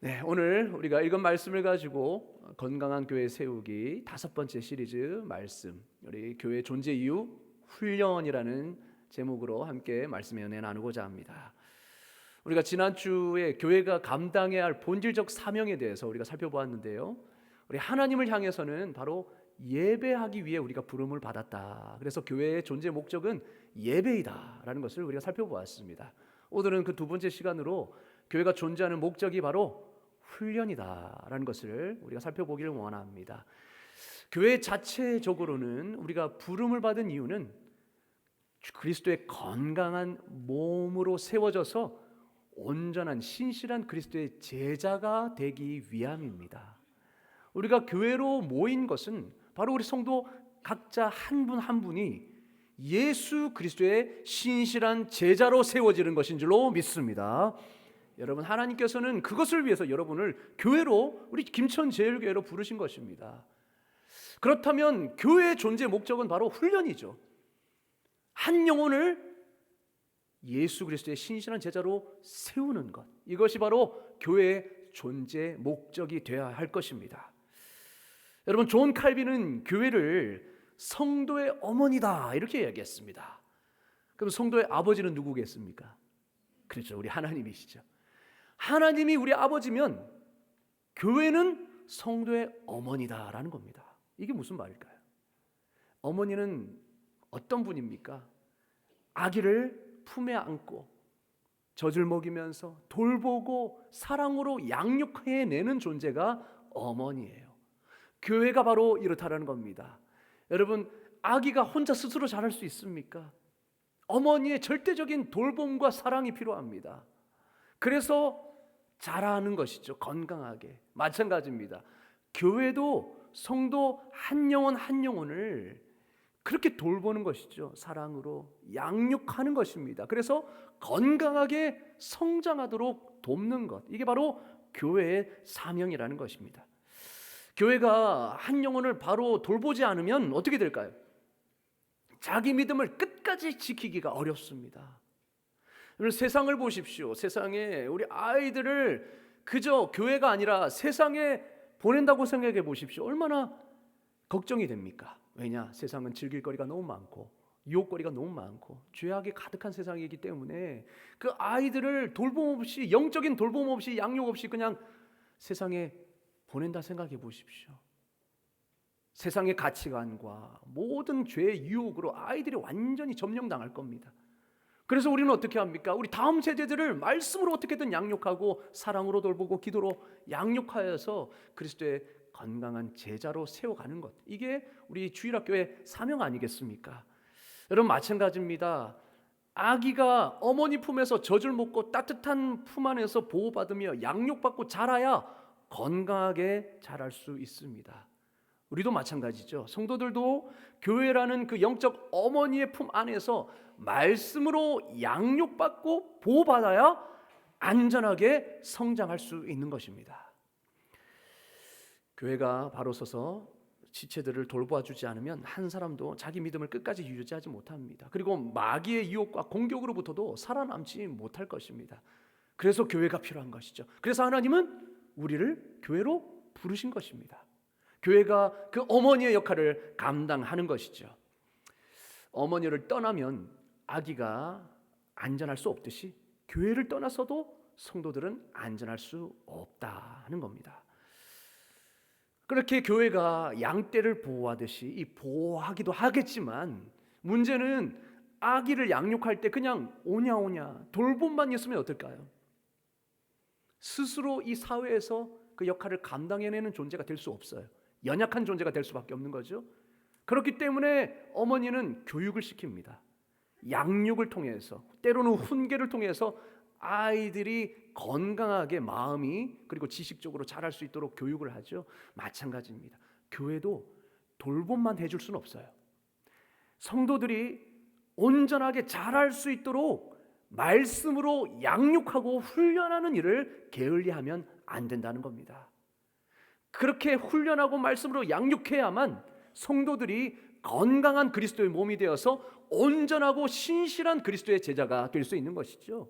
네, 오늘 우리가 읽은 말씀을 가지고 건강한 교회 세우기 5번째 시리즈 말씀, 우리 교회 존재 이유 훈련이라는 제목으로 함께 말씀의 은혜 나누고자 합니다. 우리가 지난주에 교회가 감당해야 할 본질적 사명에 대해서 우리가 살펴보았는데요, 우리 하나님을 향해서는 바로 예배하기 위해 우리가 부름을 받았다. 그래서 교회의 존재 목적은 예배이다 라는 것을 우리가 살펴보았습니다. 오늘은 그 두 번째 시간으로 교회가 존재하는 목적이 바로 훈련이다라는 것을 우리가 살펴보기를 원합니다. 교회 자체적으로는 우리가 부름을 받은 이유는 그리스도의 건강한 몸으로 세워져서 온전한 신실한 그리스도의 제자가 되기 위함입니다. 우리가 교회로 모인 것은 바로 우리 성도 각자 한 분 한 분이 예수 그리스도의 신실한 제자로 세워지는 것인 줄로 믿습니다. 여러분, 하나님께서는 그것을 위해서 여러분을 교회로, 우리 김천제일교회로 부르신 것입니다. 그렇다면 교회의 존재 목적은 바로 훈련이죠. 한 영혼을 예수 그리스도의 신실한 제자로 세우는 것, 이것이 바로 교회의 존재 목적이 되어야 할 것입니다. 여러분, 존 칼빈은 교회를 성도의 어머니다 이렇게 이야기했습니다. 그럼 성도의 아버지는 누구겠습니까? 그렇죠, 우리 하나님이시죠. 하나님이 우리 아버지면 교회는 성도의 어머니다라는 겁니다. 이게 무슨 말일까요? 어머니는 어떤 분입니까? 아기를 품에 안고 젖을 먹이면서 돌보고 사랑으로 양육해내는 존재가 어머니예요. 교회가 바로 이렇다라는 겁니다. 여러분, 아기가 혼자 스스로 자랄 수 있습니까? 어머니의 절대적인 돌봄과 사랑이 필요합니다. 그래서 자라는 것이죠. 건강하게. 마찬가지입니다. 교회도 성도 한 영혼 한 영혼을 그렇게 돌보는 것이죠. 사랑으로 양육하는 것입니다. 그래서 건강하게 성장하도록 돕는 것, 이게 바로 교회의 사명이라는 것입니다. 교회가 한 영혼을 바로 돌보지 않으면 어떻게 될까요? 자기 믿음을 끝까지 지키기가 어렵습니다. 오늘 세상을 보십시오. 세상에 우리 아이들을 그저 교회가 아니라 세상에 보낸다고 생각해 보십시오. 얼마나 걱정이 됩니까? 왜냐? 세상은 즐길 거리가 너무 많고 유혹거리가 너무 많고 죄악이 가득한 세상이기 때문에 그 아이들을 돌봄 없이, 영적인 돌봄 없이, 양육 없이 그냥 세상에 보낸다 생각해 보십시오. 세상의 가치관과 모든 죄의 유혹으로 아이들이 완전히 점령당할 겁니다. 그래서 우리는 어떻게 합니까? 우리 다음 세대들을 말씀으로 어떻게든 양육하고 사랑으로 돌보고 기도로 양육하여서 그리스도의 건강한 제자로 세워가는 것, 이게 우리 주일학교의 사명 아니겠습니까? 여러분, 마찬가지입니다. 아기가 어머니 품에서 젖을 먹고 따뜻한 품 안에서 보호받으며 양육받고 자라야 건강하게 자랄 수 있습니다. 우리도 마찬가지죠. 성도들도 교회라는 그 영적 어머니의 품 안에서 말씀으로 양육받고 보호받아야 안전하게 성장할 수 있는 것입니다. 교회가 바로 서서 지체들을 돌봐주지 않으면 한 사람도 자기 믿음을 끝까지 유지하지 못합니다. 그리고 마귀의 유혹과 공격으로부터도 살아남지 못할 것입니다. 그래서 교회가 필요한 것이죠. 그래서 하나님은 우리를 교회로 부르신 것입니다. 교회가 그 어머니의 역할을 감당하는 것이죠. 어머니를 떠나면 아기가 안전할 수 없듯이 교회를 떠나서도 성도들은 안전할 수 없다는 겁니다. 그렇게 교회가 양떼를 보호하듯이 이 보호하기도 하겠지만, 문제는 아기를 양육할 때 그냥 오냐오냐 돌봄만 있으면 어떨까요? 스스로 이 사회에서 그 역할을 감당해내는 존재가 될 수 없어요. 연약한 존재가 될 수밖에 없는 거죠. 그렇기 때문에 어머니는 교육을 시킵니다. 양육을 통해서, 때로는 훈계를 통해서 아이들이 건강하게 마음이 그리고 지식적으로 자랄 수 있도록 교육을 하죠. 마찬가지입니다. 교회도 돌봄만 해줄 수는 없어요. 성도들이 온전하게 자랄 수 있도록 말씀으로 양육하고 훈련하는 일을 게을리하면 안 된다는 겁니다. 그렇게 훈련하고 말씀으로 양육해야만 성도들이 건강한 그리스도의 몸이 되어서 온전하고 신실한 그리스도의 제자가 될 수 있는 것이죠.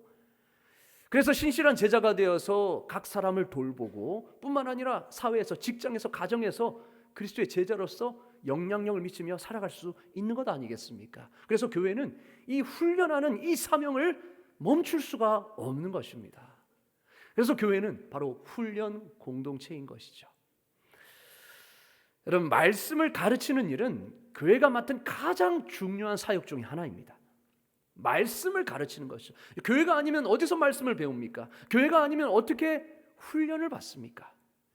그래서 신실한 제자가 되어서 각 사람을 돌보고 뿐만 아니라 사회에서, 직장에서, 가정에서 그리스도의 제자로서 영향력을 미치며 살아갈 수 있는 것 아니겠습니까? 그래서 교회는 이 훈련하는 이 사명을 멈출 수가 없는 것입니다. 그래서 교회는 바로 훈련 공동체인 것이죠. 여러분, 말씀을 가르치는 일은 교회가 맡은 가장 중요한 사역 중에 하나입니다. 말씀을 가르치는 것이죠. 교회가 아니면 어디서 말씀을 배웁니까? 교회가 아니면 어떻게 훈련을 받습니까?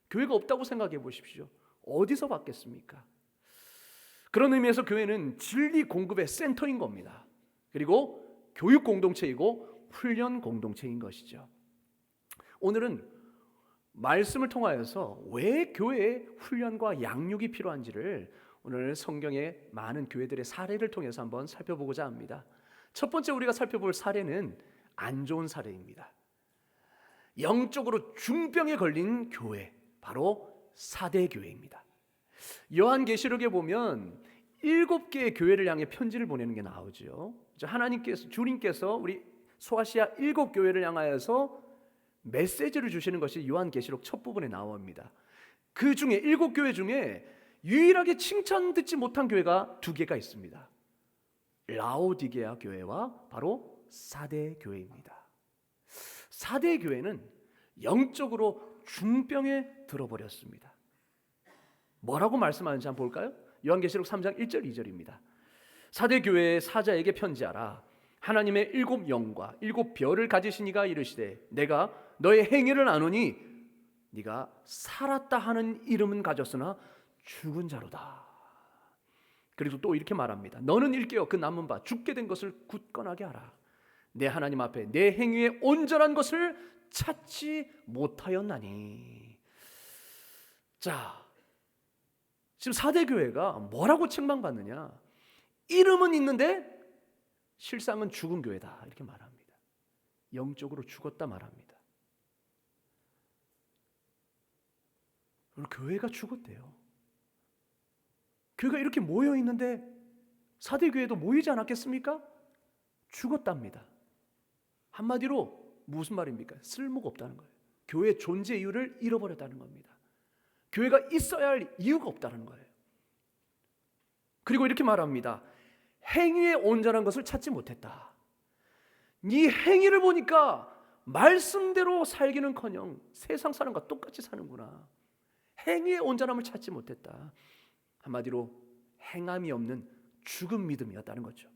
교회가 없다고 생각해 보십시오. 어디서 받겠습니까? 그런 의미에서 교회는 진리 공급의 센터인 겁니다. 그리고 교육 공동체이고 훈련 공동체인 것이죠. 오늘은 말씀을 통하여서 왜 교회에 훈련과 양육이 필요한지를 오늘 성경의 많은 교회들의 사례를 통해서 한번 살펴보고자 합니다. 첫 번째 우리가 살펴볼 사례는 안 좋은 사례입니다. 영적으로 중병에 걸린 교회, 바로 사대 교회입니다. 요한계시록에 보면 7개의 교회를 향해 편지를 보내는 게 나오죠. 하나님께서, 주님께서 우리 소아시아 7교회를 향하여서 메시지를 주시는 것이 요한계시록 첫 부분에 나옵니다. 그 중에 7교회 중에 유일하게 칭찬 듣지 못한 교회가 2개가 있습니다. 라오디게아 교회와 바로 사대 교회입니다. 사대 교회는 영적으로 중병에 들어버렸습니다. 뭐라고 말씀하는지 한번 볼까요? 요한계시록 3장 1절 2절입니다. 사대 교회의 사자에게 편지하라. 하나님의 7 영과 7 별을 가지신 이가 이르시되 내가 너의 행위를 아노니 네가 살았다 하는 이름은 가졌으나 죽은 자로다. 그리고 또 이렇게 말합니다. 너는 일깨어 그 남은 바 죽게 된 것을 굳건하게 하라. 내 하나님 앞에 내 행위의 온전한 것을 찾지 못하였나니. 자, 지금 사대교회가 뭐라고 책망받느냐? 이름은 있는데 실상은 죽은 교회다, 이렇게 말합니다. 영적으로 죽었다 말합니다. 교회가 죽었대요. 교회가 이렇게 모여 있는데 사대교회도 모이지 않았겠습니까? 죽었답니다. 한마디로 무슨 말입니까? 쓸모가 없다는 거예요. 교회의 존재 이유를 잃어버렸다는 겁니다. 교회가 있어야 할 이유가 없다는 거예요. 그리고 이렇게 말합니다. 행위의 온전한 것을 찾지 못했다. 네 행위를 보니까 말씀대로 살기는커녕 세상 사람과 똑같이 사는구나. 행위의 온전함을 찾지 못했다. 한마디로 행함이 없는 죽은 믿음이었다는 거죠.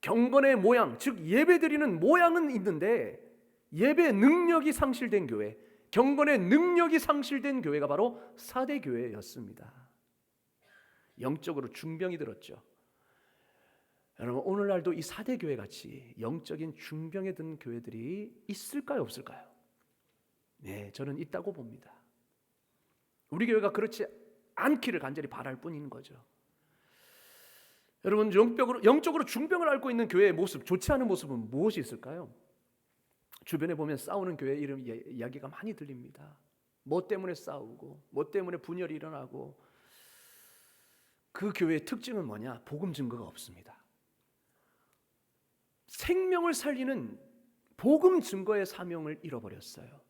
경건의 모양, 즉 예배드리는 모양은 있는데 예배 능력이 상실된 교회, 경건의 능력이 상실된 교회가 바로 사대교회였습니다. 영적으로 중병이 들었죠. 여러분, 오늘날도 이 사대교회 같이 영적인 중병에 든 교회들이 있을까요, 없을까요? 네, 저는 있다고 봅니다. 우리 교회가 그렇지 않기를 간절히 바랄 뿐인 거죠. 여러분, 영적으로 중병을 앓고 있는 교회의 모습, 좋지 않은 모습은 무엇이 있을까요? 주변에 보면 싸우는 교회 이름 이야기가 많이 들립니다. 뭐 때문에 싸우고, 뭐 때문에 분열이 일어나고. 그 교회의 특징은 뭐냐? 복음 증거가 없습니다. 생명을 살리는 복음 증거의 사명을 잃어버렸어요.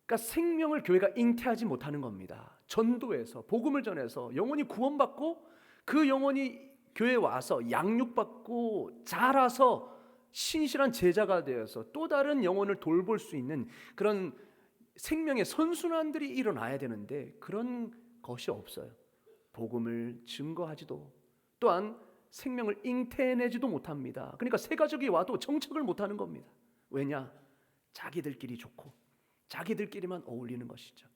그러니까 생명을 교회가 잉태하지 못하는 겁니다. 전도해서 복음을 전해서 영혼이 구원받고 그 영혼이 교회에 와서 양육받고 자라서 신실한 제자가 되어서 또 다른 영혼을 돌볼 수 있는 그런 생명의 선순환들이 일어나야 되는데 그런 것이 없어요. 복음을 증거하지도 또한 생명을 잉태내지도 못합니다. 그러니까 새 가족이 와도 정착을 못하는 겁니다. 왜냐? 자기들끼리 좋고 자기들끼리만 어울리는 것이죠.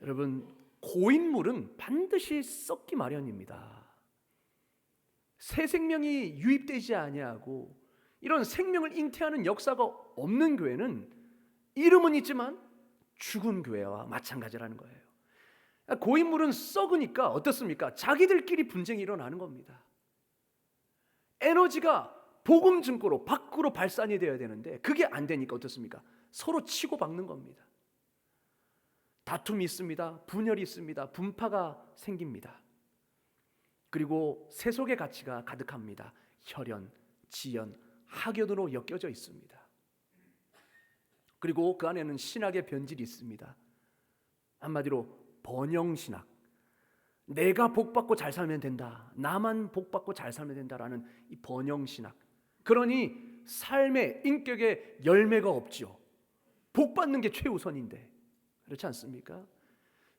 여러분, 고인물은 반드시 썩기 마련입니다. 새 생명이 유입되지 아니하고 이런 생명을 잉태하는 역사가 없는 교회는 이름은 있지만 죽은 교회와 마찬가지라는 거예요. 고인물은 썩으니까 어떻습니까? 자기들끼리 분쟁이 일어나는 겁니다. 에너지가 복음 증거로 밖으로 발산이 되어야 되는데 그게 안 되니까 어떻습니까? 서로 치고박는 겁니다. 다툼이 있습니다. 분열이 있습니다. 분파가 생깁니다. 그리고 세속의 가치가 가득합니다. 혈연, 지연, 학연으로 엮여져 있습니다. 그리고 그 안에는 신학의 변질이 있습니다. 한마디로 번영신학. 내가 복받고 잘 살면 된다, 나만 복받고 잘 살면 된다라는 이 번영신학. 그러니 삶의 인격에 열매가 없지요. 복받는 게 최우선인데, 그렇지 않습니까?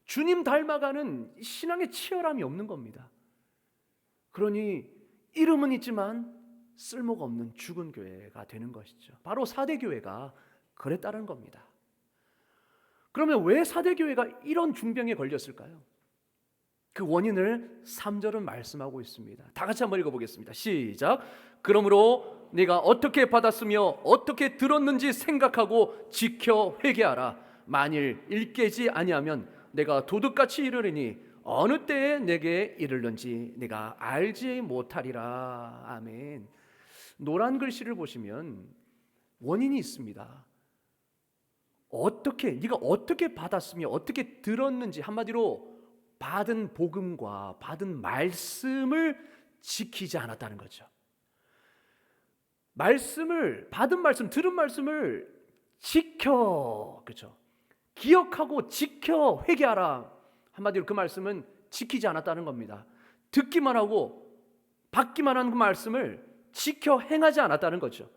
주님 닮아가는 신앙의 치열함이 없는 겁니다. 그러니 이름은 있지만 쓸모가 없는 죽은 교회가 되는 것이죠. 바로 4대 교회가 그랬다는 겁니다. 그러면 왜 4대 교회가 이런 중병에 걸렸을까요? 그 원인을 3절은 말씀하고 있습니다. 다 같이 한번 읽어보겠습니다. 시작. 그러므로 네가 어떻게 받았으며 어떻게 들었는지 생각하고 지켜 회개하라. 만일 일깨지 아니하면 내가 도둑같이 이르리니 어느 때에 내게 이르는지 내가 알지 못하리라. 아멘. 노란 글씨를 보시면 원인이 있습니다. 네가 어떻게 받았으며 어떻게 들었는지, 한마디로 받은 복음과 받은 말씀을 지키지 않았다는 거죠. 받은 말씀, 들은 말씀을 지켜, 그렇죠? 기억하고 지켜 회개하라. 한마디로 그 말씀은 지키지 않았다는 겁니다. 듣기만 하고 받기만 한 그 말씀을 지켜 행하지 않았다는 거죠.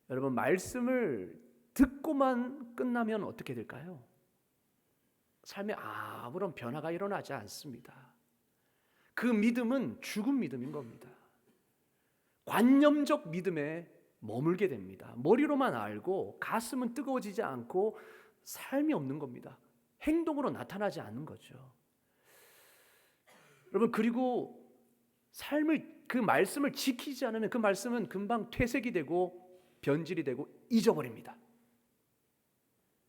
여러분, 말씀을 듣고만 끝나면 어떻게 될까요? 삶에 아무런 변화가 일어나지 않습니다. 그 믿음은 죽은 믿음인 겁니다. 관념적 믿음에 머물게 됩니다. 머리로만 알고 가슴은 뜨거워지지 않고 삶이 없는 겁니다. 행동으로 나타나지 않는 거죠. 여러분, 그리고 그 말씀을 지키지 않으면 그 말씀은 금방 퇴색이 되고 변질이 되고 잊어버립니다.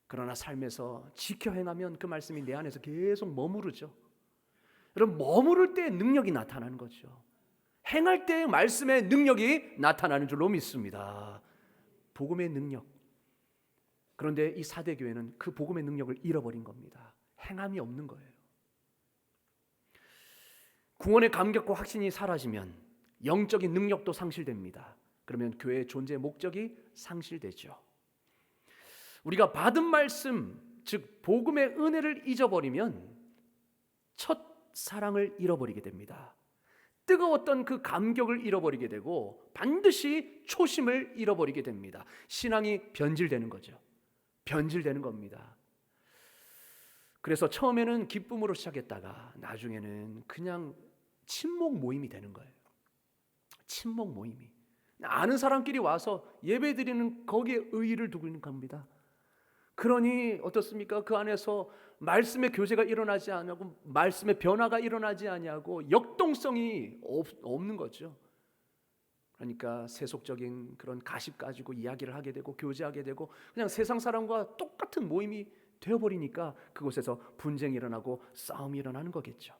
그러나 삶에서 지켜 행하면 그 말씀이 내 안에서 계속 머무르죠. 여러분, 머무를 때 능력이 나타나는 거죠. 행할 때 말씀의 능력이 나타나는 줄로 믿습니다. 복음의 능력. 그런데 이 4대 교회는 그 복음의 능력을 잃어버린 겁니다. 행함이 없는 거예요. 구원의 감격과 확신이 사라지면 영적인 능력도 상실됩니다. 그러면 교회의 존재 목적이 상실되죠. 우리가 받은 말씀, 즉 복음의 은혜를 잊어버리면 첫 사랑을 잃어버리게 됩니다. 뜨거웠던 그 감격을 잃어버리게 되고 반드시 초심을 잃어버리게 됩니다. 신앙이 변질되는 거죠. 변질되는 겁니다. 그래서 처음에는 기쁨으로 시작했다가 나중에는 그냥 친목 모임이 되는 거예요. 친목 모임이. 아는 사람끼리 와서 예배드리는 거기에 의의를 두고 있는 겁니다. 그러니 어떻습니까? 그 안에서 말씀의 교제가 일어나지 않고 말씀의 변화가 일어나지 않냐고 역동성이 없는 거죠. 그러니까 세속적인 그런 가십 가지고 이야기를 하게 되고 교제하게 되고 그냥 세상 사람과 똑같은 모임이 되어버리니까 그곳에서 분쟁이 일어나고 싸움이 일어나는 거겠죠.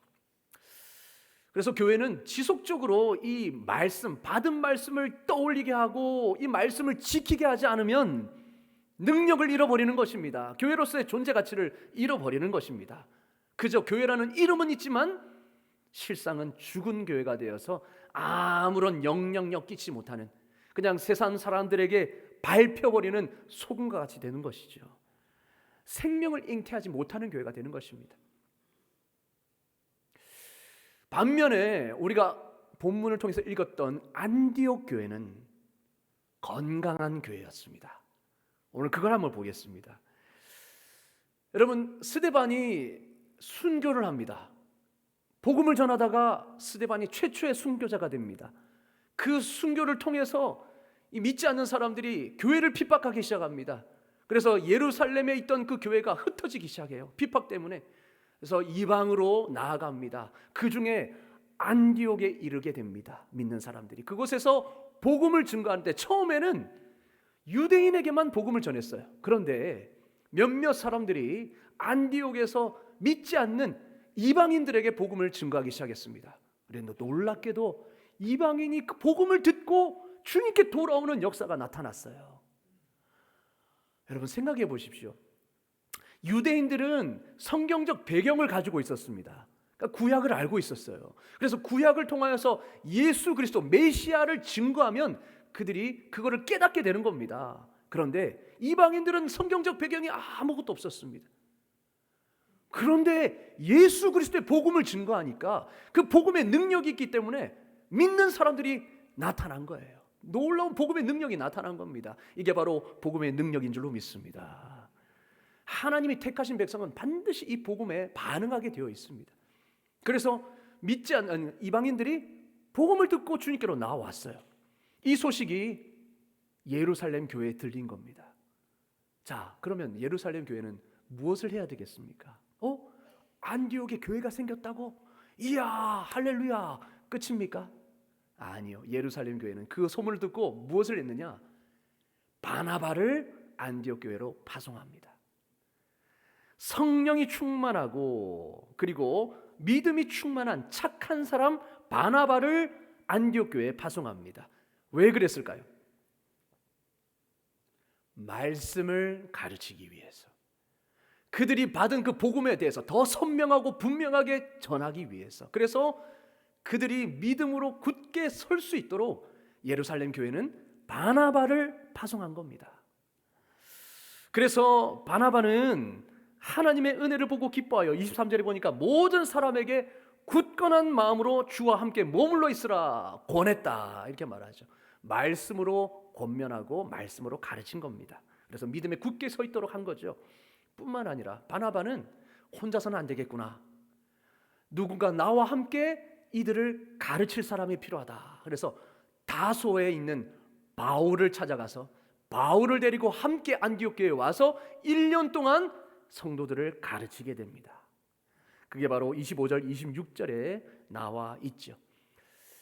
그래서 교회는 지속적으로 이 말씀, 받은 말씀을 떠올리게 하고 이 말씀을 지키게 하지 않으면 능력을 잃어버리는 것입니다. 교회로서의 존재 가치를 잃어버리는 것입니다. 그저 교회라는 이름은 있지만 실상은 죽은 교회가 되어서 아무런 영향력 끼치지 못하는, 그냥 세상 사람들에게 밟혀버리는 소금과 같이 되는 것이죠. 생명을 잉태하지 못하는 교회가 되는 것입니다. 반면에 우리가 본문을 통해서 읽었던 안디옥 교회는 건강한 교회였습니다. 오늘 그걸 한번 보겠습니다. 여러분, 스데반이 순교를 합니다. 복음을 전하다가 스데반이 최초의 순교자가 됩니다. 그 순교를 통해서 이 믿지 않는 사람들이 교회를 핍박하기 시작합니다. 그래서 예루살렘에 있던 그 교회가 흩어지기 시작해요. 핍박 때문에. 그래서 이방으로 나아갑니다. 그 중에 안디옥에 이르게 됩니다. 믿는 사람들이 그곳에서 복음을 증거하는데 처음에는 유대인에게만 복음을 전했어요. 그런데 몇몇 사람들이 안디옥에서 믿지 않는 이방인들에게 복음을 증거하기 시작했습니다. 그런데 놀랍게도 이방인이 그 복음을 듣고 주님께 돌아오는 역사가 나타났어요. 여러분, 생각해 보십시오. 유대인들은 성경적 배경을 가지고 있었습니다. 그러니까 구약을 알고 있었어요. 그래서 구약을 통하여서 예수 그리스도 메시아를 증거하면 그들이 그거를 깨닫게 되는 겁니다. 그런데 이방인들은 성경적 배경이 아무것도 없었습니다. 그런데 예수 그리스도의 복음을 증거하니까 그 복음의 능력이 있기 때문에 믿는 사람들이 나타난 거예요. 놀라운 복음의 능력이 나타난 겁니다. 이게 바로 복음의 능력인 줄로 믿습니다. 하나님이 택하신 백성은 반드시 이 복음에 반응하게 되어 있습니다. 그래서 믿지 않는 이방인들이 복음을 듣고 주님께로 나왔어요. 이 소식이 예루살렘 교회에 들린 겁니다. 자, 그러면 예루살렘 교회는 무엇을 해야 되겠습니까? 안디옥에 교회가 생겼다고? 이야, 할렐루야, 끝입니까? 아니요. 예루살렘 교회는 그 소문을 듣고 무엇을 했느냐? 바나바를 안디옥 교회로 파송합니다. 성령이 충만하고 그리고 믿음이 충만한 착한 사람 바나바를 안디옥 교회에 파송합니다. 왜 그랬을까요? 말씀을 가르치기 위해서. 그들이 받은 그 복음에 대해서 더 선명하고 분명하게 전하기 위해서. 그래서 그들이 믿음으로 굳게 설 수 있도록 예루살렘 교회는 바나바를 파송한 겁니다. 그래서 바나바는 하나님의 은혜를 보고 기뻐하여 23절에 보니까 모든 사람에게 굳건한 마음으로 주와 함께 머물러 있으라 권했다 이렇게 말하죠. 말씀으로 권면하고 말씀으로 가르친 겁니다. 그래서 믿음에 굳게 서 있도록 한 거죠. 뿐만 아니라 바나바는 혼자서는 안 되겠구나. 누군가 나와 함께 이들을 가르칠 사람이 필요하다. 그래서 다소에 있는 바울을 찾아가서 바울을 데리고 함께 안디옥 교회에 와서 1년 동안 성도들을 가르치게 됩니다. 그게 바로 25절 26절에 나와 있죠.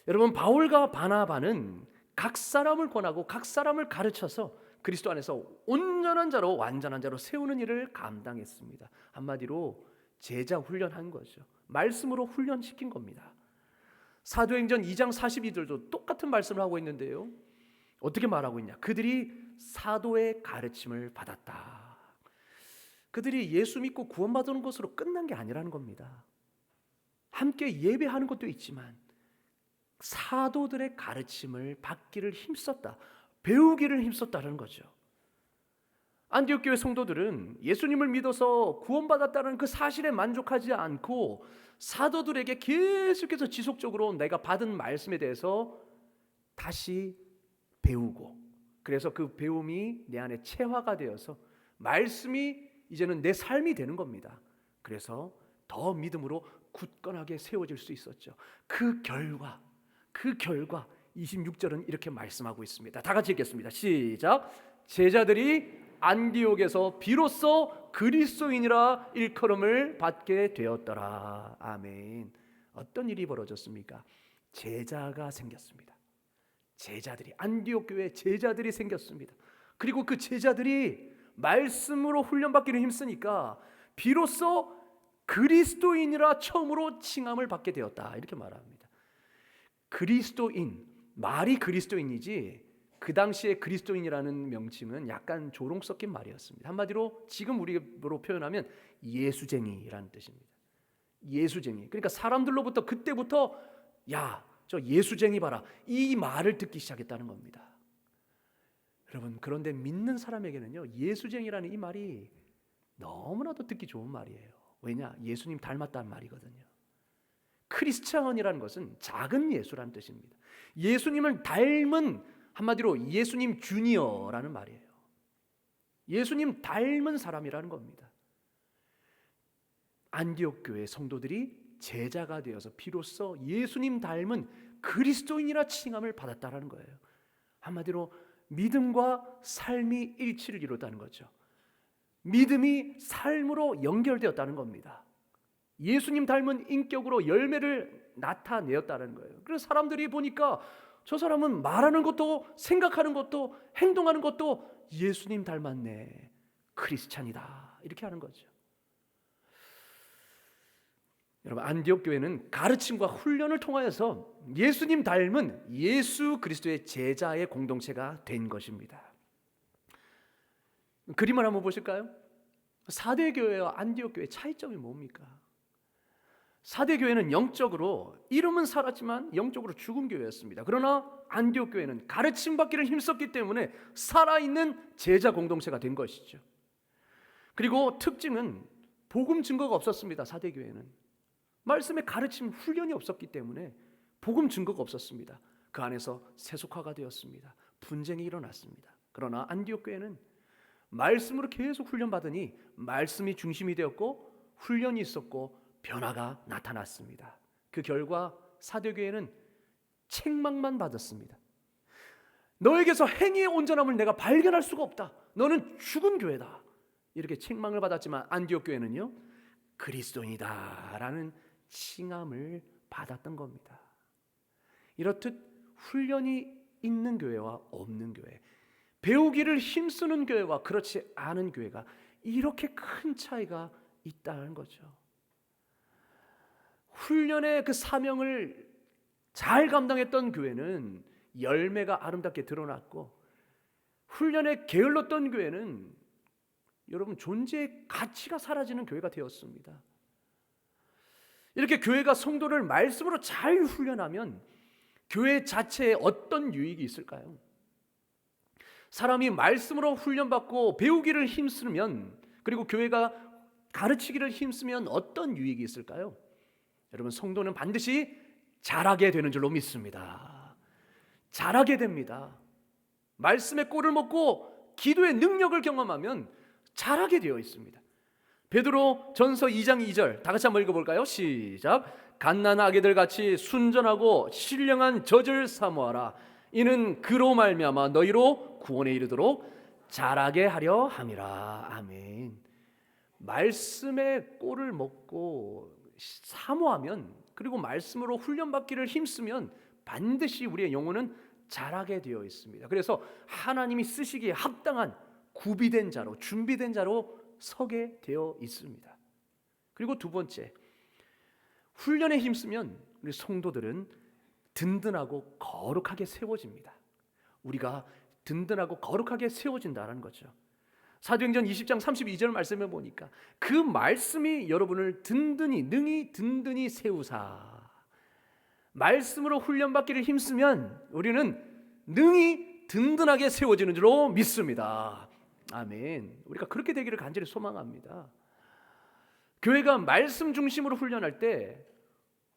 여러분, 바울과 바나바는 각 사람을 권하고 각 사람을 가르쳐서 그리스도 안에서 온전한 자로 완전한 자로 세우는 일을 감당했습니다. 한마디로 제자 훈련한 거죠. 말씀으로 훈련시킨 겁니다. 사도행전 2장 42절도 똑같은 말씀을 하고 있는데요. 어떻게 말하고 있냐? 그들이 사도의 가르침을 받았다. 그들이 예수 믿고 구원받는 것으로 끝난 게 아니라는 겁니다. 함께 예배하는 것도 있지만 사도들의 가르침을 받기를 힘썼다. 배우기를 힘썼다는 거죠. 안디옥 교회 성도들은 예수님을 믿어서 구원받았다는 그 사실에 만족하지 않고 사도들에게 계속해서 지속적으로 내가 받은 말씀에 대해서 다시 배우고, 그래서 그 배움이 내 안에 체화가 되어서 말씀이 이제는 내 삶이 되는 겁니다. 그래서 더 믿음으로 굳건하게 세워질 수 있었죠. 그 결과 26절은 이렇게 말씀하고 있습니다. 다 같이 읽겠습니다. 시작. 제자들이 안디옥에서 비로소 그리스도인이라 일컬음을 받게 되었더라. 아멘. 어떤 일이 벌어졌습니까? 제자가 생겼습니다. 제자들이, 안디옥 교회에 제자들이 생겼습니다. 그리고 그 제자들이 말씀으로 훈련받기를 힘쓰니까 비로소 그리스도인이라 처음으로 칭함을 받게 되었다. 이렇게 말합니다. 그리스도인, 말이 그리스도인이지 그 당시에 그리스도인이라는 명칭은 약간 조롱 섞인 말이었습니다. 한마디로 지금 우리로 표현하면 예수쟁이라는 뜻입니다. 예수쟁이. 그러니까 사람들로부터 그때부터 야, 저 예수쟁이 봐라, 이 말을 듣기 시작했다는 겁니다. 여러분, 그런데 믿는 사람에게는요, 예수쟁이라는 이 말이 너무나도 듣기 좋은 말이에요. 왜냐? 예수님 닮았다는 말이거든요. 크리스찬이라는 것은 작은 예수라는 뜻입니다. 예수님을 닮은, 한마디로 예수님 주니어라는 말이에요. 예수님 닮은 사람이라는 겁니다. 안디옥 교회 성도들이 제자가 되어서 비로소 예수님 닮은 그리스도인이라 칭함을 받았다라는 거예요. 한마디로 믿음과 삶이 일치를 이뤘다는 거죠. 믿음이 삶으로 연결되었다는 겁니다. 예수님 닮은 인격으로 열매를 나타내었다는 거예요. 그래서 사람들이 보니까 저 사람은 말하는 것도 생각하는 것도 행동하는 것도 예수님 닮았네, 크리스찬이다, 이렇게 하는 거죠. 여러분, 안디옥 교회는 가르침과 훈련을 통하여서 예수님 닮은 예수 그리스도의 제자의 공동체가 된 것입니다. 그림을 한번 보실까요? 사대 교회와 안디옥 교회의 차이점이 뭡니까? 사대교회는 영적으로 이름은 살았지만 영적으로 죽은 교회였습니다. 그러나 안디옥 교회는 가르침 받기를 힘썼기 때문에 살아있는 제자 공동체가 된 것이죠. 그리고 특징은 복음 증거가 없었습니다. 사대교회는 말씀의 가르침 훈련이 없었기 때문에 복음 증거가 없었습니다. 그 안에서 세속화가 되었습니다. 분쟁이 일어났습니다. 그러나 안디옥 교회는 말씀으로 계속 훈련받으니 말씀이 중심이 되었고 훈련이 있었고 변화가 나타났습니다. 그 결과 사대교회는 책망만 받았습니다. 너에게서 행위의 온전함을 내가 발견할 수가 없다. 너는 죽은 교회다. 이렇게 책망을 받았지만 안디옥 교회는요, 그리스도인이다라는 칭함을 받았던 겁니다. 이렇듯 훈련이 있는 교회와 없는 교회, 배우기를 힘쓰는 교회와 그렇지 않은 교회가 이렇게 큰 차이가 있다는 거죠. 훈련의 그 사명을 잘 감당했던 교회는 열매가 아름답게 드러났고, 훈련에 게을렀던 교회는 여러분 존재의 가치가 사라지는 교회가 되었습니다. 이렇게 교회가 성도를 말씀으로 잘 훈련하면 교회 자체에 어떤 유익이 있을까요? 사람이 말씀으로 훈련받고 배우기를 힘쓰면, 그리고 교회가 가르치기를 힘쓰면 어떤 유익이 있을까요? 여러분, 성도는 반드시 자라게 되는 줄로 믿습니다. 자라게 됩니다. 말씀의 꼴을 먹고 기도의 능력을 경험하면 자라게 되어 있습니다. 베드로 전서 2장 2절 다 같이 한번 읽어볼까요? 시작. 갓난아기들 같이 순전하고 신령한 젖을 사모하라. 이는 그로 말미암아 너희로 구원에 이르도록 자라게 하려 함이라. 아멘. 말씀의 꼴을 먹고 사모하면, 그리고 말씀으로 훈련받기를 힘쓰면 반드시 우리의 영혼은 자라게 되어 있습니다. 그래서 하나님이 쓰시기에 합당한 구비된 자로, 준비된 자로 서게 되어 있습니다. 그리고 두 번째, 훈련에 힘쓰면 우리 성도들은 든든하고 거룩하게 세워집니다. 우리가 든든하고 거룩하게 세워진다는 거죠. 사도행전 20장 32절 말씀을 보니까 그 말씀이 여러분을 능히 든든히 세우사. 말씀으로 훈련받기를 힘쓰면 우리는 능히 든든하게 세워지는 줄로 믿습니다. 아멘. 우리가 그렇게 되기를 간절히 소망합니다. 교회가 말씀 중심으로 훈련할 때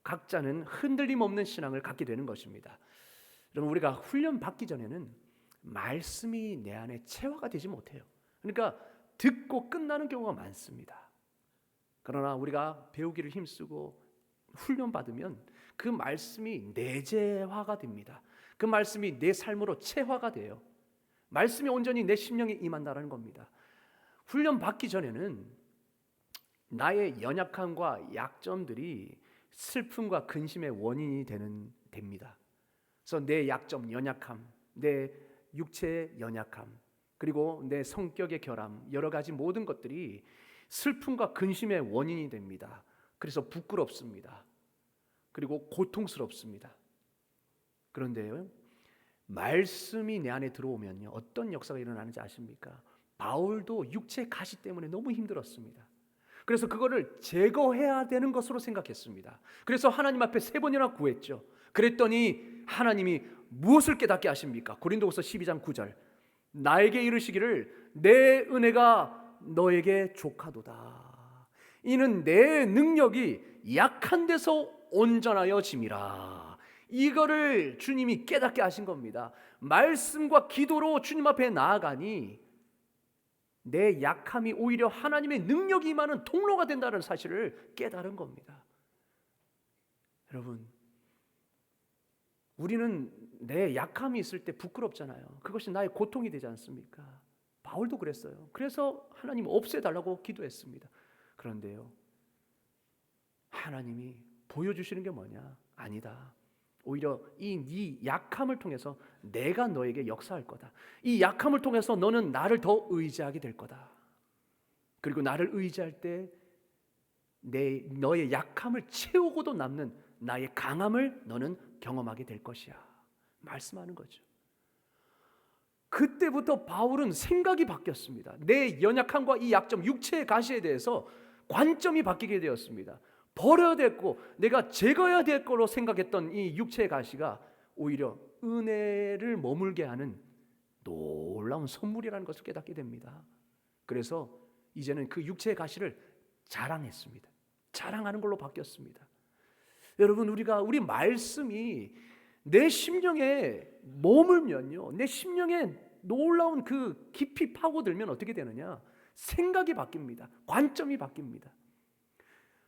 각자는 흔들림 없는 신앙을 갖게 되는 것입니다. 여러분, 우리가 훈련 받기 전에는 말씀이 내 안에 체화가 되지 못해요. 그러니까 듣고 끝나는 경우가 많습니다. 그러나 우리가 배우기를 힘쓰고 훈련 받으면 그 말씀이 내재화가 됩니다. 그 말씀이 내 삶으로 체화가 돼요. 말씀이 온전히 내 심령에 임한다는 겁니다. 훈련 받기 전에는 나의 연약함과 약점들이 슬픔과 근심의 원인이 됩니다. 그래서 내 약점, 연약함, 내 육체의 연약함, 그리고 내 성격의 결함, 여러 가지 모든 것들이 슬픔과 근심의 원인이 됩니다. 그래서 부끄럽습니다. 그리고 고통스럽습니다. 그런데요, 말씀이 내 안에 들어오면요, 어떤 역사가 일어나는지 아십니까? 바울도 육체의 가시 때문에 너무 힘들었습니다. 그래서 그거를 제거해야 되는 것으로 생각했습니다. 그래서 하나님 앞에 3번이나 구했죠. 그랬더니 하나님이 무엇을 깨닫게 하십니까? 고린도후서 12장 9절 나에게 이르시기를 내 은혜가 너에게 족하도다. 이는 내 능력이 약한 데서 온전하여 짐이라. 이거를 주님이 깨닫게 하신 겁니다. 말씀과 기도로 주님 앞에 나아가니 내 약함이 오히려 하나님의 능력이 임하는 통로가 된다는 사실을 깨달은 겁니다. 여러분, 우리는 내 약함이 있을 때 부끄럽잖아요. 그것이 나의 고통이 되지 않습니까? 바울도 그랬어요. 그래서 하나님 없애달라고 기도했습니다. 그런데요, 하나님이 보여주시는 게 뭐냐? 아니다. 오히려 네 약함을 통해서 내가 너에게 역사할 거다. 이 약함을 통해서 너는 나를 더 의지하게 될 거다. 그리고 나를 의지할 때 너의 약함을 채우고도 남는 나의 강함을 너는 경험하게 될 것이야. 말씀하는 거죠. 그때부터 바울은 생각이 바뀌었습니다. 내 연약함과 이 약점, 육체의 가시에 대해서 관점이 바뀌게 되었습니다. 버려야 될 거, 내가 제거해야 될 거로 생각했던 이 육체의 가시가 오히려 은혜를 머물게 하는 놀라운 선물이라는 것을 깨닫게 됩니다. 그래서 이제는 그 육체의 가시를 자랑했습니다. 자랑하는 걸로 바뀌었습니다. 여러분, 우리 말씀이 내 심령에 머물면요, 내 심령에 놀라운 그 깊이 파고들면 어떻게 되느냐? 생각이 바뀝니다. 관점이 바뀝니다.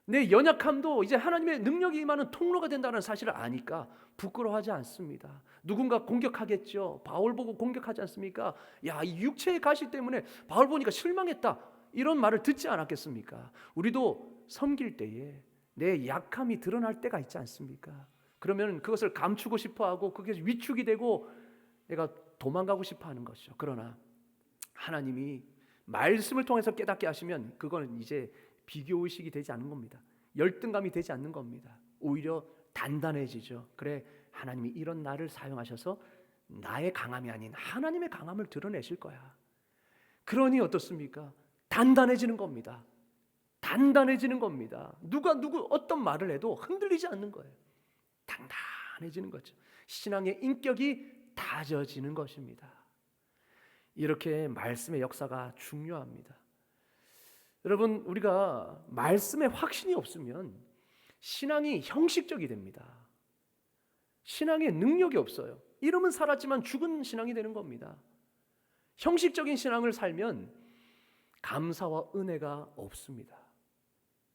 내 연약함도 이제 하나님의 능력이 임하는 통로가 된다는 사실을 아니까 부끄러워하지 않습니다. 누군가 공격하겠죠. 바울 보고 공격하지 않습니까? 야, 이 육체의 가시 때문에 바울 보니까 실망했다, 이런 말을 듣지 않았겠습니까? 우리도 섬길 때에 내 약함이 드러날 때가 있지 않습니까? 그러면 그것을 감추고 싶어하고 그게 위축이 되고 내가 도망가고 싶어하는 것이죠. 그러나 하나님이 말씀을 통해서 깨닫게 하시면 그건 이제 비교의식이 되지 않는 겁니다. 열등감이 되지 않는 겁니다. 오히려 단단해지죠. 그래, 하나님이 이런 나를 사용하셔서 나의 강함이 아닌 하나님의 강함을 드러내실 거야. 그러니 어떻습니까? 단단해지는 겁니다. 단단해지는 겁니다. 누가 어떤 말을 해도 흔들리지 않는 거예요. 단단해지는 거죠. 신앙의 인격이 다져지는 것입니다. 이렇게 말씀의 역사가 중요합니다. 여러분, 우리가 말씀에 확신이 없으면 신앙이 형식적이 됩니다. 신앙에 능력이 없어요. 이름은 살았지만 죽은 신앙이 되는 겁니다. 형식적인 신앙을 살면 감사와 은혜가 없습니다.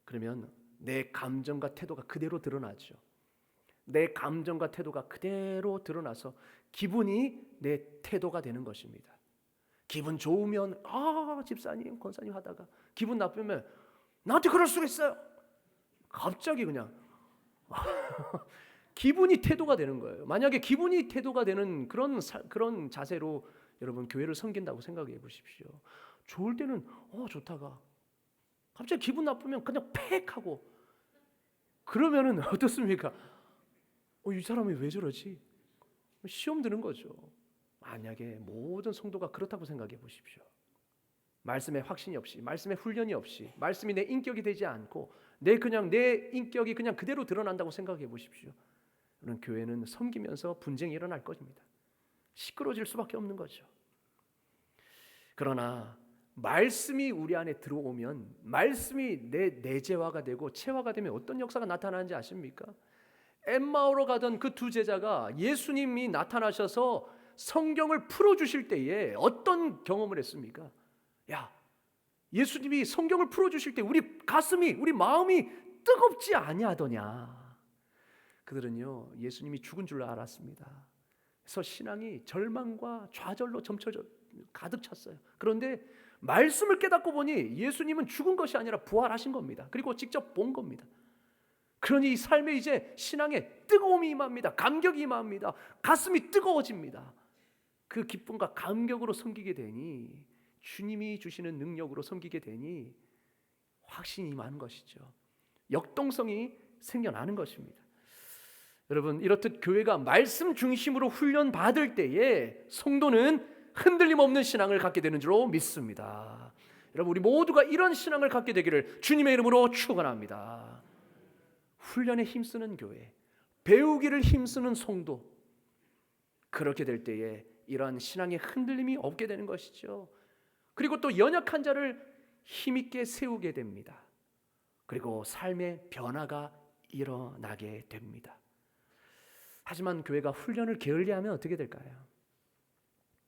그러면 내 감정과 태도가 그대로 드러나죠. 내 감정과 태도가 그대로 드러나서 기분이 내 태도가 되는 것입니다. 기분 좋으면 집사님, 권사님 하다가 기분 나쁘면 나한테 그럴 수가 있어요. 갑자기 그냥 기분이 태도가 되는 거예요. 만약에 기분이 태도가 되는 그런 자세로 여러분 교회를 섬긴다고 생각해 보십시오. 좋을 때는 좋다가 갑자기 기분 나쁘면 그냥 팩 하고, 그러면은 어떻습니까? 이 사람이 왜 저러지? 시험 드는 거죠. 만약에 모든 성도가 그렇다고 생각해 보십시오. 말씀에 확신이 없이, 말씀에 훈련이 없이, 말씀이 내 인격이 되지 않고 내 인격이 그냥 그대로 드러난다고 생각해 보십시오. 그런 교회는 섬기면서 분쟁이 일어날 것입니다. 시끄러워질 수밖에 없는 거죠. 그러나 말씀이 우리 안에 들어오면, 말씀이 내 내재화가 되고 체화가 되면 어떤 역사가 나타나는지 아십니까? 엠마오로 가던 그 두 제자가 예수님이 나타나셔서 성경을 풀어주실 때에 어떤 경험을 했습니까? 야, 예수님이 성경을 풀어주실 때 우리 가슴이, 우리 마음이 뜨겁지 아니하더냐. 그들은요, 예수님이 죽은 줄 알았습니다. 그래서 신앙이 절망과 좌절로 가득 찼어요. 그런데 말씀을 깨닫고 보니 예수님은 죽은 것이 아니라 부활하신 겁니다. 그리고 직접 본 겁니다. 그러니 이 삶에 이제 신앙에 뜨거움이 임합니다. 감격이 임합니다. 가슴이 뜨거워집니다. 그 기쁨과 감격으로 섬기게 되니, 주님이 주시는 능력으로 섬기게 되니 확신이 임하는 것이죠. 역동성이 생겨나는 것입니다. 여러분, 이렇듯 교회가 말씀 중심으로 훈련받을 때에 성도는 흔들림 없는 신앙을 갖게 되는 줄로 믿습니다. 여러분, 우리 모두가 이런 신앙을 갖게 되기를 주님의 이름으로 축원합니다. 훈련에 힘쓰는 교회, 배우기를 힘쓰는 성도, 그렇게 될 때에 이러한 신앙의 흔들림이 없게 되는 것이죠. 그리고 또 연약한 자를 힘있게 세우게 됩니다. 그리고 삶의 변화가 일어나게 됩니다. 하지만 교회가 훈련을 게을리하면 어떻게 될까요?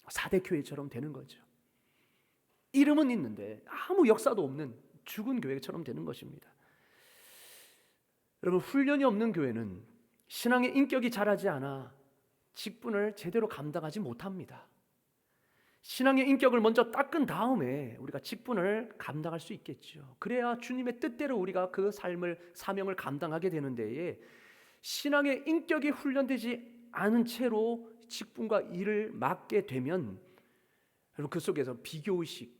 사대교회처럼 되는 거죠. 이름은 있는데 아무 역사도 없는 죽은 교회처럼 되는 것입니다. 여러분, 훈련이 없는 교회는 신앙의 인격이 자라지 않아 직분을 제대로 감당하지 못합니다. 신앙의 인격을 먼저 닦은 다음에 우리가 직분을 감당할 수 있겠죠. 그래야 주님의 뜻대로 우리가 그 사명을 감당하게 되는 데에, 신앙의 인격이 훈련되지 않은 채로 직분과 일을 맡게 되면 여러분, 그 속에서 비교의식,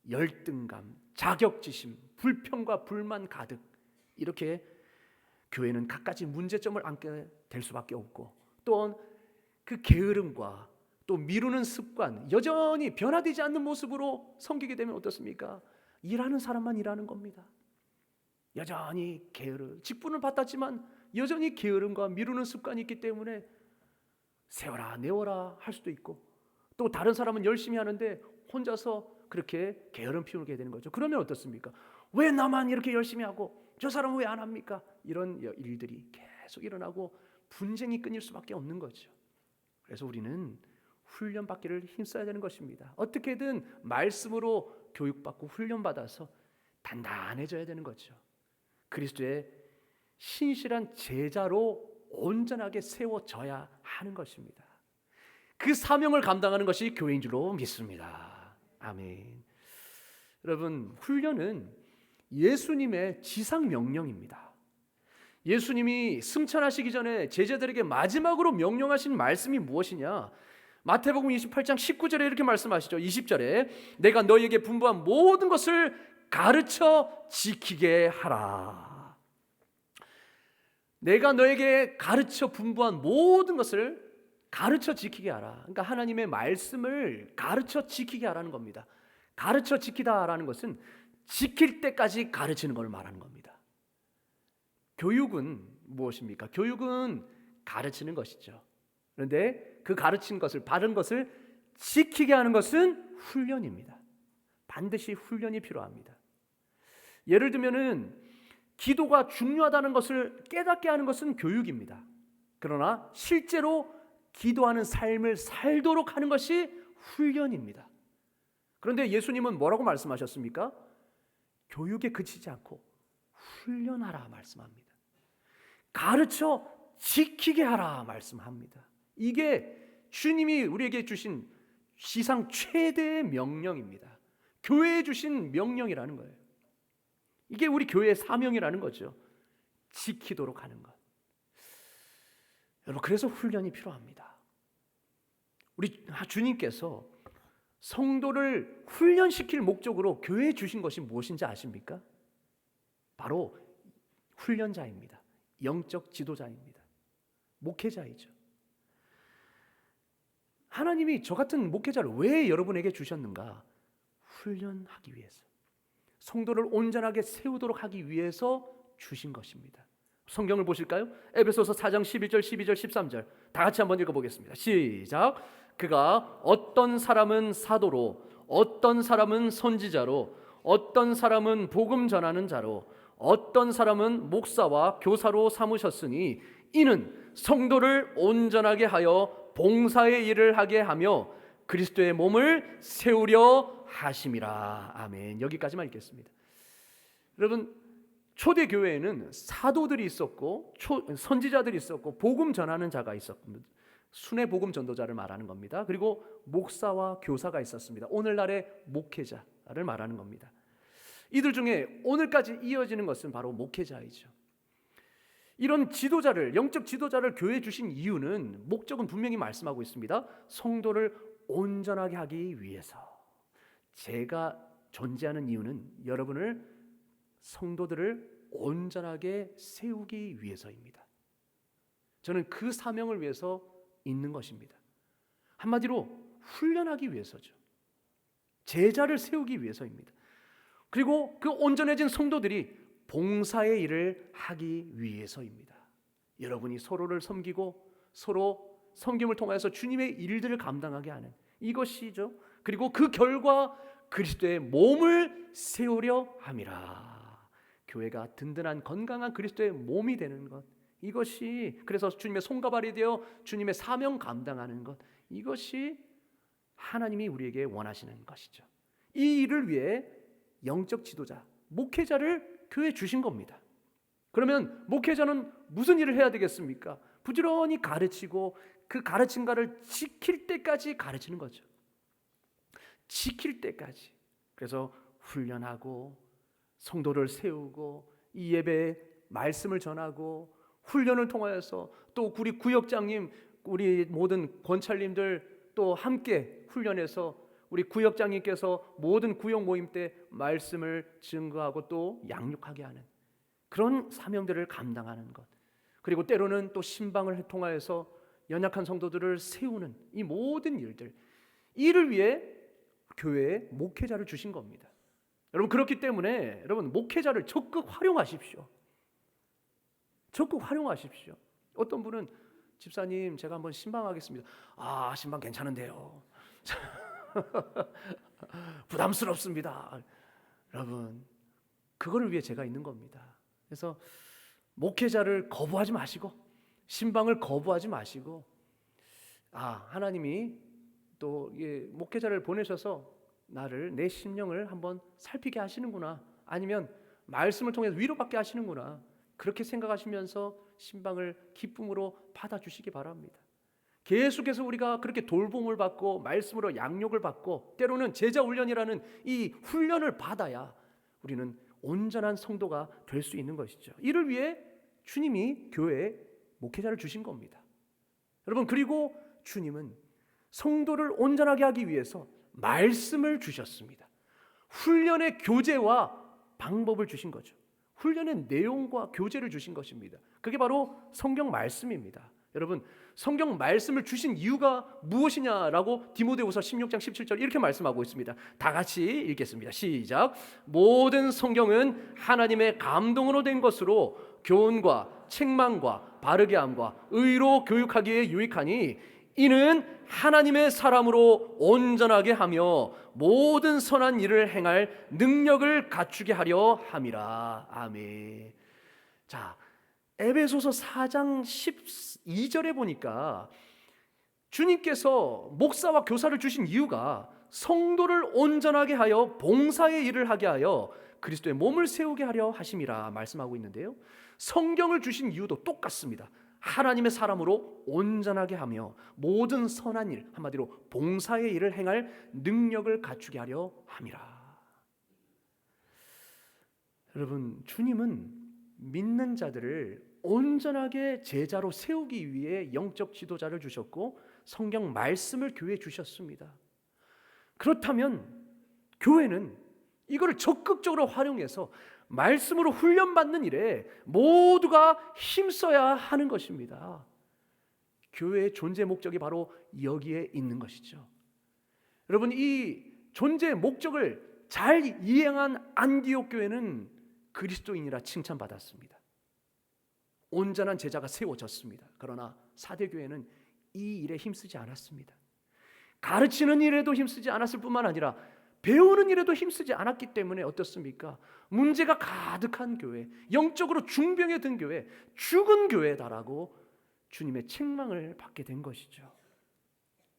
열등감, 자격지심, 불평과 불만 가득, 이렇게 교회는 갖가지 문제점을 안게 될 수밖에 없고, 또한 그 게으름과 또 미루는 습관, 여전히 변화되지 않는 모습으로 섬기게 되면 어떻습니까? 일하는 사람만 일하는 겁니다. 여전히 게으름, 직분을 받았지만 여전히 게으름과 미루는 습관이 있기 때문에 세워라 내워라 할 수도 있고, 또 다른 사람은 열심히 하는데 혼자서 그렇게 게으름 피우게 되는 거죠. 그러면 어떻습니까? 왜 나만 이렇게 열심히 하고 저 사람은 왜 안 합니까? 이런 일들이 계속 일어나고 분쟁이 끊일 수밖에 없는 거죠. 그래서 우리는 훈련받기를 힘써야 되는 것입니다. 어떻게든 말씀으로 교육받고 훈련받아서 단단해져야 되는 거죠. 그리스도의 신실한 제자로 온전하게 세워져야 하는 것입니다. 그 사명을 감당하는 것이 교회인 줄로 믿습니다. 아멘. 여러분, 훈련은 예수님의 지상 명령입니다. 예수님이 승천하시기 전에 제자들에게 마지막으로 명령하신 말씀이 무엇이냐? 마태복음 28장 19절에 이렇게 말씀하시죠. 20절에 내가 너희에게 분부한 모든 것을 가르쳐 지키게 하라. 내가 너에게 가르쳐 분부한 모든 것을 가르쳐 지키게 하라. 그러니까 하나님의 말씀을 가르쳐 지키게 하라는 겁니다. 가르쳐 지키다라는 것은 지킬 때까지 가르치는 걸 말하는 겁니다. 교육은 무엇입니까? 교육은 가르치는 것이죠. 그런데 그 가르친 것을, 바른 것을 지키게 하는 것은 훈련입니다. 반드시 훈련이 필요합니다. 예를 들면은 기도가 중요하다는 것을 깨닫게 하는 것은 교육입니다. 그러나 실제로 기도하는 삶을 살도록 하는 것이 훈련입니다. 그런데 예수님은 뭐라고 말씀하셨습니까? 교육에 그치지 않고 훈련하라 말씀합니다. 가르쳐 지키게 하라 말씀합니다. 이게 주님이 우리에게 주신 지상 최대의 명령입니다. 교회에 주신 명령이라는 거예요. 이게 우리 교회의 사명이라는 거죠. 지키도록 하는 것. 여러분, 그래서 훈련이 필요합니다. 우리 주님께서 성도를 훈련시킬 목적으로 교회에 주신 것이 무엇인지 아십니까? 바로 훈련자입니다. 영적 지도자입니다. 목회자이죠. 하나님이 저 같은 목회자를 왜 여러분에게 주셨는가? 훈련하기 위해서, 성도를 온전하게 세우도록 하기 위해서 주신 것입니다. 성경을 보실까요? 에베소서 4장 11절, 12절, 13절 다 같이 한번 읽어보겠습니다. 시작. 그가 어떤 사람은 사도로, 어떤 사람은 선지자로, 어떤 사람은 복음 전하는 자로, 어떤 사람은 목사와 교사로 삼으셨으니 이는 성도를 온전하게 하여 봉사의 일을 하게 하며 그리스도의 몸을 세우려 하심이라. 아멘. 여기까지만 읽겠습니다. 여러분, 초대 교회에는 사도들이 있었고 선지자들이 있었고 복음 전하는 자가 있었고 순회 복음 전도자를 말하는 겁니다. 그리고 목사와 교사가 있었습니다. 오늘날의 목회자를 말하는 겁니다. 이들 중에 오늘까지 이어지는 것은 바로 목회자이죠. 이런 지도자를, 영적 지도자를 교회에 주신 이유는, 목적은 분명히 말씀하고 있습니다. 성도를 온전하게 하기 위해서. 제가 존재하는 이유는 여러분을, 성도들을 온전하게 세우기 위해서입니다. 저는 그 사명을 위해서 있는 것입니다. 한마디로 훈련하기 위해서죠. 제자를 세우기 위해서입니다. 그리고 그 온전해진 성도들이 봉사의 일을 하기 위해서입니다. 여러분이 서로를 섬기고 서로 섬김을 통해서 주님의 일들을 감당하게 하는 이것이죠. 그리고 그 결과 그리스도의 몸을 세우려 함이라. 교회가 든든한 건강한 그리스도의 몸이 되는 것, 이것이, 그래서 주님의 손과 발이 되어 주님의 사명 감당하는 것, 이것이 하나님이 우리에게 원하시는 것이죠. 이 일을 위해 영적 지도자, 목회자를 교회에 주신 겁니다. 그러면 목회자는 무슨 일을 해야 되겠습니까? 부지런히 가르치고 그 가르친 것을 지킬 때까지 가르치는 거죠. 지킬 때까지. 그래서 훈련하고 성도를 세우고 이 예배에 말씀을 전하고 훈련을 통하여서 또 우리 구역장님, 우리 모든 권찰님들 또 함께 훈련해서 우리 구역장님께서 모든 구역 모임 때 말씀을 증거하고 또 양육하게 하는 그런 사명들을 감당하는 것, 그리고 때로는 또 신방을 통하여서 연약한 성도들을 세우는 이 모든 일들, 이를 위해 교회에 목회자를 주신 겁니다. 여러분, 그렇기 때문에 여러분 목회자를 적극 활용하십시오. 적극 활용하십시오. 어떤 분은 집사님 제가 한번 신방하겠습니다. 아, 신방 괜찮은데요. 부담스럽습니다. 여러분, 그거를 위해 제가 있는 겁니다. 그래서 목회자를 거부하지 마시고 신방을 거부하지 마시고, 하나님이 또 목회자를 보내셔서 나를, 내 심령을 한번 살피게 하시는구나, 아니면 말씀을 통해서 위로받게 하시는구나, 그렇게 생각하시면서 신방을 기쁨으로 받아주시기 바랍니다. 계속해서 우리가 그렇게 돌봄을 받고 말씀으로 양육을 받고 때로는 제자 훈련이라는 이 훈련을 받아야 우리는 온전한 성도가 될 수 있는 것이죠. 이를 위해 주님이 교회에 목회자를 주신 겁니다. 여러분, 그리고 주님은 성도를 온전하게 하기 위해서 말씀을 주셨습니다. 훈련의 교재와 방법을 주신 거죠. 훈련의 내용과 교재를 주신 것입니다. 그게 바로 성경 말씀입니다. 여러분, 성경 말씀을 주신 이유가 무엇이냐라고 디모데후서 16장 17절 이렇게 말씀하고 있습니다. 다 같이 읽겠습니다. 시작. 모든 성경은 하나님의 감동으로 된 것으로 교훈과 책망과 바르게 함과 의로 교육하기에 유익하니 이는 하나님의 사람으로 온전하게 하며 모든 선한 일을 행할 능력을 갖추게 하려 함이라. 아멘. 자, 에베소서 4장 12절에 보니까 주님께서 목사와 교사를 주신 이유가 성도를 온전하게 하여 봉사의 일을 하게 하여 그리스도의 몸을 세우게 하려 하심이라 말씀하고 있는데요, 성경을 주신 이유도 똑같습니다. 하나님의 사람으로 온전하게 하며 모든 선한 일, 한마디로 봉사의 일을 행할 능력을 갖추게 하려 함이라. 여러분, 주님은 믿는 자들을 온전하게 제자로 세우기 위해 영적 지도자를 주셨고 성경 말씀을 교회에 주셨습니다. 그렇다면 교회는 이거를 적극적으로 활용해서 말씀으로 훈련받는 일에 모두가 힘써야 하는 것입니다. 교회의 존재 목적이 바로 여기에 있는 것이죠. 여러분, 이 존재의 목적을 잘 이행한 안디옥 교회는 그리스도인이라 칭찬받았습니다. 온전한 제자가 세워졌습니다. 그러나 사대교회는 이 일에 힘쓰지 않았습니다. 가르치는 일에도 힘쓰지 않았을 뿐만 아니라 배우는 일에도 힘쓰지 않았기 때문에 어떻습니까? 문제가 가득한 교회, 영적으로 중병에 든 교회, 죽은 교회다라고 주님의 책망을 받게 된 것이죠.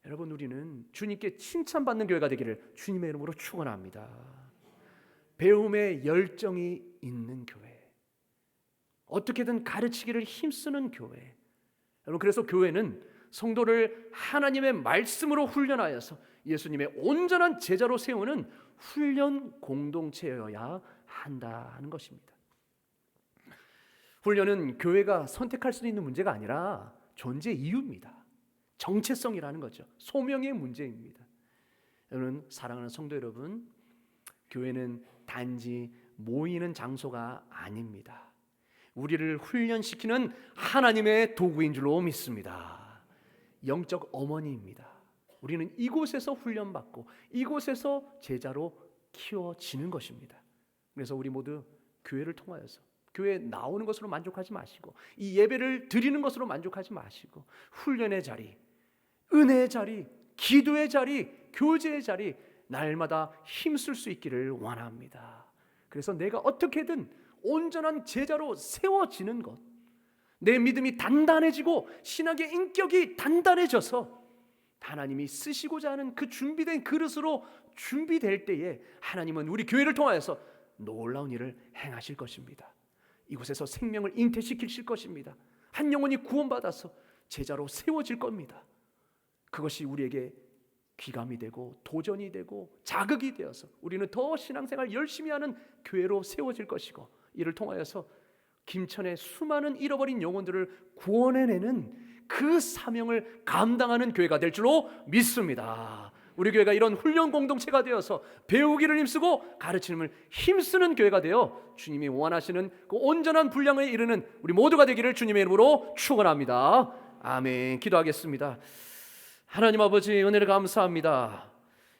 여러분, 우리는 주님께 칭찬받는 교회가 되기를 주님의 이름으로 축원합니다. 배움에 열정이 있는 교회, 어떻게든 가르치기를 힘쓰는 교회. 여러분, 그래서 교회는 성도를 하나님의 말씀으로 훈련하여서 예수님의 온전한 제자로 세우는 훈련 공동체여야 한다는 것입니다. 훈련은 교회가 선택할 수 있는 문제가 아니라 존재 이유입니다. 정체성이라는 거죠. 소명의 문제입니다. 여러분, 사랑하는 성도 여러분, 교회는 단지 모이는 장소가 아닙니다. 우리를 훈련시키는 하나님의 도구인 줄로 믿습니다. 영적 어머니입니다. 우리는 이곳에서 훈련받고 이곳에서 제자로 키워지는 것입니다. 그래서 우리 모두 교회를 통하여서 교회에 나오는 것으로 만족하지 마시고 이 예배를 드리는 것으로 만족하지 마시고 훈련의 자리, 은혜의 자리, 기도의 자리, 교제의 자리 날마다 힘쓸 수 있기를 원합니다. 그래서 내가 어떻게든 온전한 제자로 세워지는 것, 내 믿음이 단단해지고 신학의 인격이 단단해져서 하나님이 쓰시고자 하는 그 준비된 그릇으로 준비될 때에 하나님은 우리 교회를 통하여서 놀라운 일을 행하실 것입니다. 이곳에서 생명을 잉태시키실 것입니다. 한 영혼이 구원받아서 제자로 세워질 겁니다. 그것이 우리에게 귀감이 되고 도전이 되고 자극이 되어서 우리는 더 신앙생활 열심히 하는 교회로 세워질 것이고, 이를 통하여서 김천의 수많은 잃어버린 영혼들을 구원해내는 그 사명을 감당하는 교회가 될 줄로 믿습니다. 우리 교회가 이런 훈련 공동체가 되어서 배우기를 힘쓰고 가르침을 힘쓰는 교회가 되어 주님이 원하시는 그 온전한 분량에 이르는 우리 모두가 되기를 주님의 이름으로 축원합니다. 아멘. 기도하겠습니다. 하나님 아버지, 은혜를 감사합니다.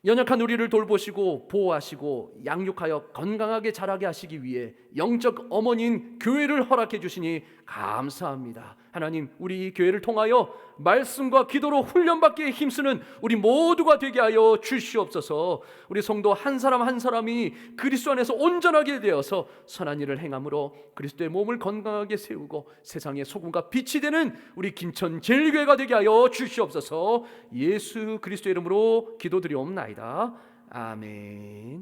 연약한 우리를 돌보시고 보호하시고 양육하여 건강하게 자라게 하시기 위해 영적 어머니인 교회를 허락해 주시니 감사합니다. 하나님, 우리 이 교회를 통하여 말씀과 기도로 훈련받기에 힘쓰는 우리 모두가 되게 하여 주시옵소서. 우리 성도 한 사람 한 사람이 그리스도 안에서 온전하게 되어서 선한 일을 행함으로 그리스도의 몸을 건강하게 세우고 세상의 소금과 빛이 되는 우리 김천 제일교회가 되게 하여 주시옵소서. 예수 그리스도 이름으로 기도드리옵나이다. 아멘.